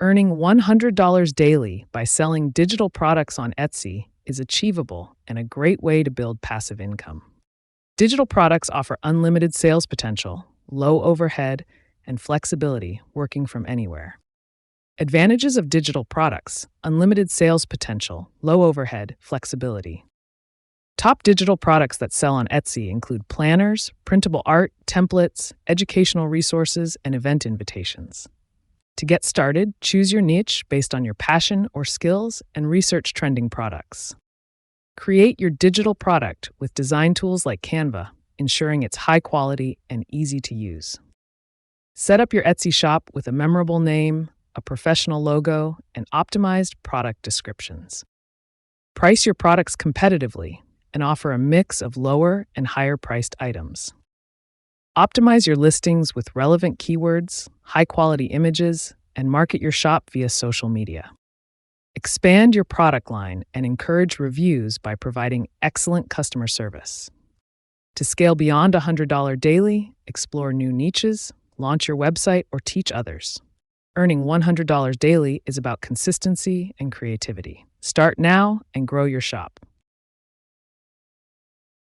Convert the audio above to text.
Earning $100 daily by selling digital products on Etsy is achievable and a great way to build passive income. Digital products offer unlimited sales potential, low overhead, and flexibility working from anywhere. Advantages of digital products: unlimited sales potential, low overhead, flexibility. Top digital products that sell on Etsy include planners, printable art, templates, educational resources, and event invitations. To get started, choose your niche based on your passion or skills and research trending products. Create your digital product with design tools like Canva, ensuring it's high quality and easy to use. Set up your Etsy shop with a memorable name, a professional logo, and optimized product descriptions. Price your products competitively and offer a mix of lower and higher priced items. Optimize your listings with relevant keywords, high-quality images, and market your shop via social media. Expand your product line and encourage reviews by providing excellent customer service. To scale beyond $100 daily, explore new niches, launch your website, or teach others. Earning $100 daily is about consistency and creativity. Start now and grow your shop.